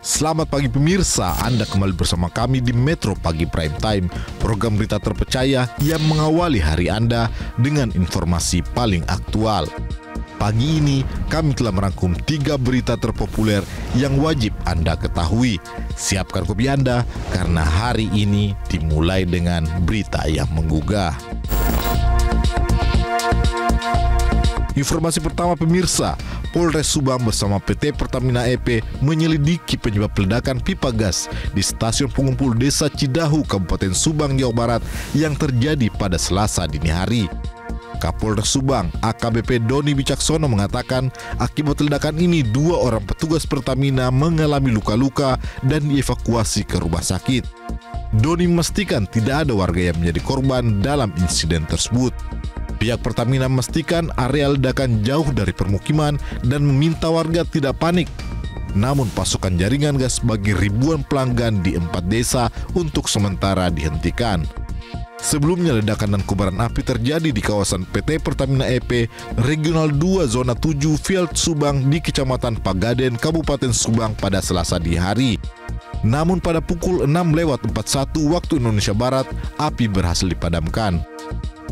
Selamat pagi pemirsa, Anda kembali bersama kami di Metro Pagi Prime Time, program berita terpercaya yang mengawali hari Anda dengan informasi paling aktual. Pagi ini kami telah merangkum 3 berita terpopuler yang wajib Anda ketahui. Siapkan kopi Anda karena hari ini dimulai dengan berita yang menggugah. Informasi pertama pemirsa, Polres Subang bersama PT Pertamina EP menyelidiki penyebab ledakan pipa gas di stasiun pengumpul Desa Cidahu, Kabupaten Subang, Jawa Barat yang terjadi pada Selasa dini hari. Kapolres Subang, AKBP Doni Wicaksono mengatakan akibat ledakan ini 2 orang petugas Pertamina mengalami luka-luka dan dievakuasi ke rumah sakit. Doni memastikan tidak ada warga yang menjadi korban dalam insiden tersebut. Pihak Pertamina memastikan area ledakan jauh dari permukiman dan meminta warga tidak panik. Namun pasokan jaringan gas bagi ribuan pelanggan di 4 desa untuk sementara dihentikan. Sebelumnya ledakan dan kobaran api terjadi di kawasan PT Pertamina EP Regional 2 Zona 7 Field Subang di Kecamatan Pagaden, Kabupaten Subang pada Selasa dini hari. Namun pada pukul 6:41 waktu Indonesia Barat, api berhasil dipadamkan.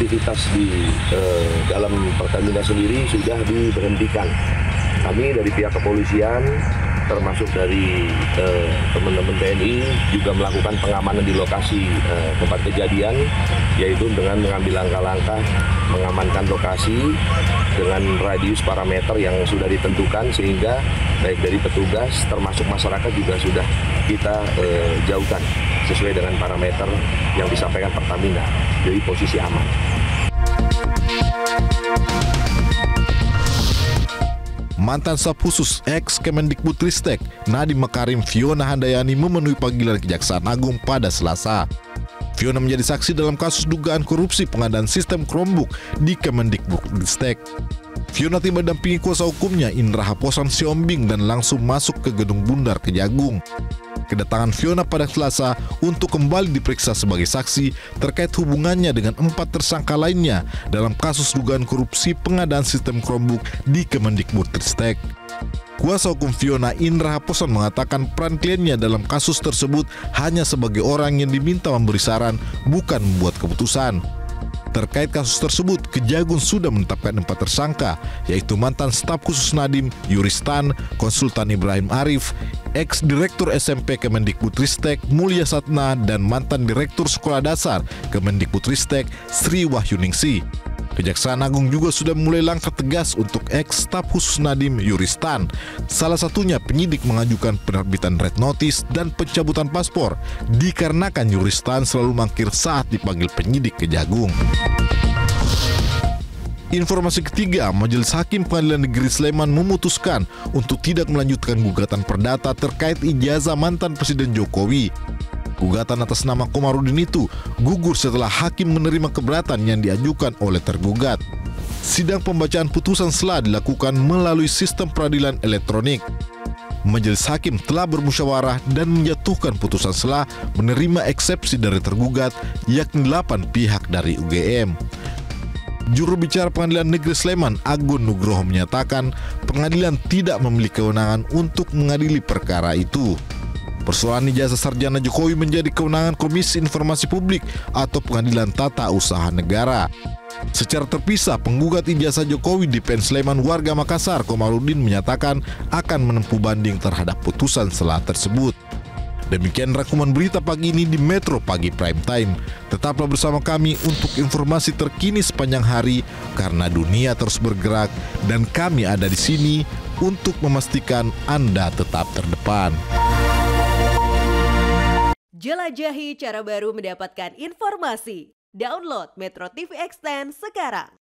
Aktivitas di dalam Pertamina sendiri sudah diberhentikan. Kami dari pihak kepolisian, termasuk dari teman-teman TNI, juga melakukan pengamanan di lokasi tempat kejadian, yaitu dengan mengambil langkah-langkah mengamankan lokasi dengan radius parameter yang sudah ditentukan, sehingga baik dari petugas termasuk masyarakat juga sudah kita jauhkan sesuai dengan parameter yang disampaikan Pertamina dari posisi aman. Mantan staf khusus ex-Kemendikbudristek Nadiem Makarim Fiona Handayani memenuhi panggilan Kejaksaan Agung pada Selasa. Fiona menjadi saksi dalam kasus dugaan korupsi pengadaan sistem Chromebook di Kemendikbudristek. Fiona tiba dampingi kuasa hukumnya Indra Haposan Siombing dan langsung masuk ke Gedung Bundar Kejagung. Kedatangan Fiona pada Selasa untuk kembali diperiksa sebagai saksi terkait hubungannya dengan 4 tersangka lainnya dalam kasus dugaan korupsi pengadaan sistem Chromebook di Kemendikbudristek. Kuasa hukum Fiona, Indra Haposan, mengatakan peran kliennya dalam kasus tersebut hanya sebagai orang yang diminta memberi saran, bukan membuat keputusan. Terkait kasus tersebut, Kejagung sudah menetapkan 4 tersangka, yaitu mantan staf khusus Nadiem, Yuristan, Konsultan Ibrahim Arif, ex-direktur SMP Kemendikbudristek Mulya Satna, dan mantan direktur Sekolah Dasar Kemendikbudristek Sri Wahyuningsi. Kejaksaan Agung juga sudah mulai langkah tegas untuk ex-staf khusus Nadiem, Yuristan. Salah satunya penyidik mengajukan penerbitan red notice dan pencabutan paspor dikarenakan Yuristan selalu mangkir saat dipanggil penyidik Kejagung. Informasi ketiga, Majelis Hakim Pengadilan Negeri Sleman memutuskan untuk tidak melanjutkan gugatan perdata terkait ijazah mantan Presiden Jokowi. Gugatan atas nama Komarudin itu gugur setelah hakim menerima keberatan yang diajukan oleh tergugat. Sidang pembacaan putusan sela dilakukan melalui sistem peradilan elektronik. Majelis hakim telah bermusyawarah dan menjatuhkan putusan sela menerima eksepsi dari tergugat, yakni 8 pihak dari UGM. Juru bicara Pengadilan Negeri Sleman, Agun Nugroho, menyatakan pengadilan tidak memiliki kewenangan untuk mengadili perkara itu. Persoalan ijazah sarjana Jokowi menjadi kewenangan Komisi Informasi Publik atau Pengadilan Tata Usaha Negara. Secara terpisah, penggugat ijazah Jokowi di PN Sleman warga Makassar, Komarudin, menyatakan akan menempuh banding terhadap putusan sela tersebut. Demikian rangkuman berita pagi ini di Metro Pagi Prime Time. Tetaplah bersama kami untuk informasi terkini sepanjang hari karena dunia terus bergerak dan kami ada di sini untuk memastikan Anda tetap terdepan. Jelajahi cara baru mendapatkan informasi. Download Metro TV Extend sekarang.